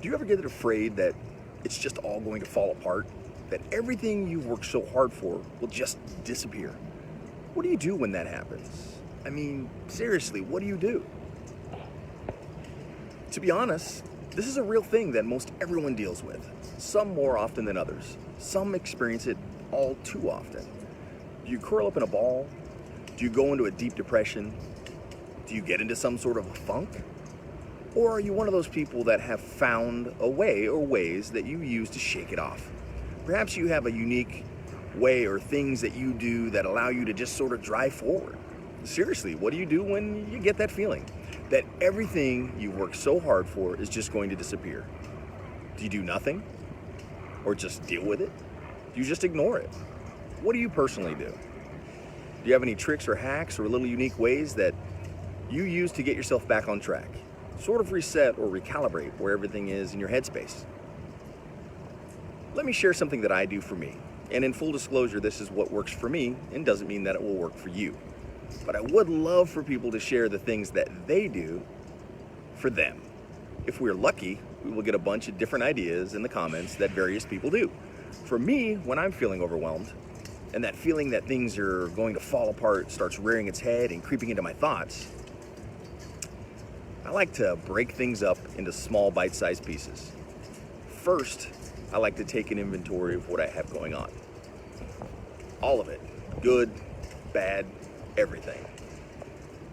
Do you ever get afraid that it's just all going to fall apart? That everything you've worked so hard for will just disappear? What do you do when that happens? I mean, seriously, what do you do? To be honest, this is a real thing that most everyone deals with, some more often than others. Some experience it all too often. Do you curl up in a ball? Do you go into a deep depression? Do you get into some sort of a funk? Or are you one of those people that have found a way or ways that you use to shake it off? Perhaps you have a unique way or things that you do that allow you to just sort of drive forward. Seriously, what do you do when you get that feeling that everything you worked so hard for is just going to disappear? Do you do nothing? Or just deal with it? Do you just ignore it? What do you personally do? Do you have any tricks or hacks or little unique ways that you use to get yourself back on track? Sort of reset or recalibrate where everything is in your headspace. Let me share something that I do for me. And in full disclosure, this is what works for me and doesn't mean that it will work for you. But I would love for people to share the things that they do for them. If we're lucky, we will get a bunch of different ideas in the comments that various people do. For me, when I'm feeling overwhelmed, and that feeling that things are going to fall apart starts rearing its head and creeping into my thoughts, I like to break things up into small bite-sized pieces. First, I like to take an inventory of what I have going on. All of it, good, bad, everything.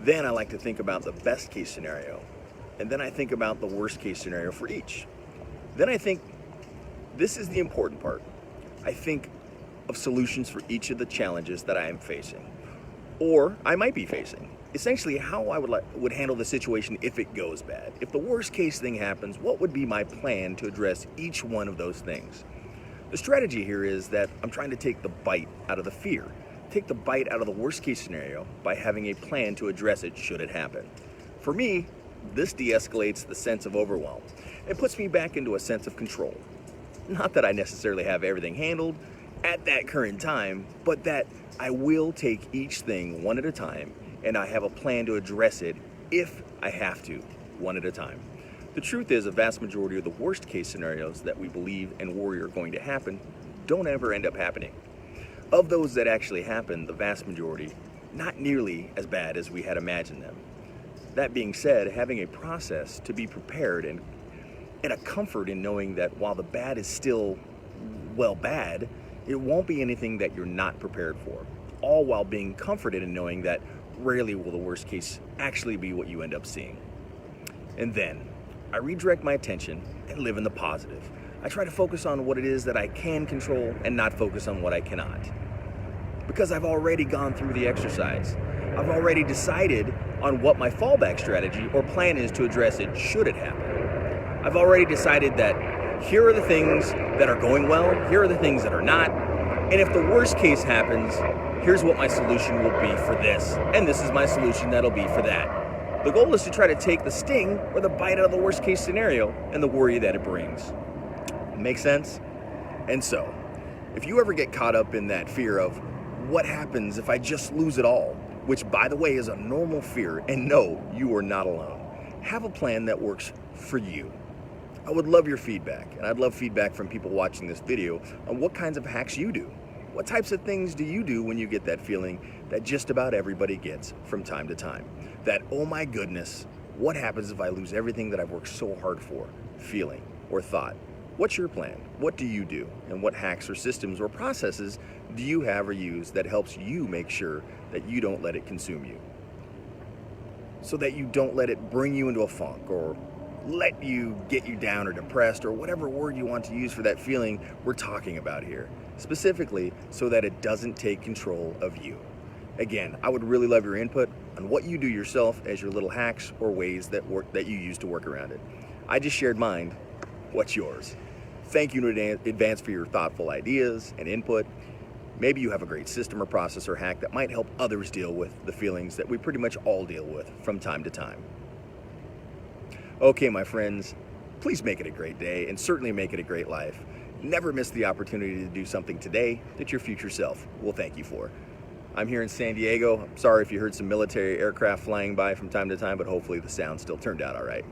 Then I like to think about the best case scenario, and then I think about the worst case scenario for each. Then I think, this is the important part, I think of solutions for each of the challenges that I am facing, or I might be facing. Essentially, how I would handle the situation if it goes bad. If the worst case thing happens, what would be my plan to address each one of those things? The strategy here is that I'm trying to take the bite out of the fear, take the bite out of the worst case scenario by having a plan to address it should it happen. For me, this de-escalates the sense of overwhelm. It puts me back into a sense of control. Not that I necessarily have everything handled at that current time, but that I will take each thing one at a time, and I have a plan to address it if I have to, one at a time. The truth is, a vast majority of the worst case scenarios that we believe and worry are going to happen don't ever end up happening. Of those that actually happen, the vast majority, not nearly as bad as we had imagined them. That being said, having a process to be prepared and a comfort in knowing that while the bad is still, well, bad, it won't be anything that you're not prepared for. All while being comforted in knowing that rarely will the worst case actually be what you end up seeing. And then, I redirect my attention and live in the positive. I try to focus on what it is that I can control and not focus on what I cannot. Because I've already gone through the exercise. I've already decided on what my fallback strategy or plan is to address it should it happen. I've already decided that here are the things that are going well, here are the things that are not, and if the worst case happens, here's what my solution will be for this, and this is my solution that'll be for that. The goal is to try to take the sting or the bite out of the worst case scenario and the worry that it brings. Make sense? And so, if you ever get caught up in that fear of what happens if I just lose it all, which by the way is a normal fear, and no, you are not alone, have a plan that works for you. I would love your feedback, and I'd love feedback from people watching this video on what kinds of hacks you do. What types of things do you do when you get that feeling that just about everybody gets from time to time? That, oh my goodness, what happens if I lose everything that I've worked so hard for? Feeling or thought. What's your plan? What do you do? And what hacks or systems or processes do you have or use that helps you make sure that you don't let it consume you? So that you don't let it bring you into a funk or let you get you down or depressed or whatever word you want to use for that feeling we're talking about here. Specifically, so that it doesn't take control of you. Again, I would really love your input on what you do yourself as your little hacks or ways that you use to work around it. I just shared mine. What's yours? Thank you in advance for your thoughtful ideas and input. Maybe you have a great system or process or hack that might help others deal with the feelings that we pretty much all deal with from time to time. Okay, my friends, please make it a great day and certainly make it a great life. Never miss the opportunity to do something today that your future self will thank you for. I'm here in San Diego. I'm sorry if you heard some military aircraft flying by from time to time, but hopefully the sound still turned out all right.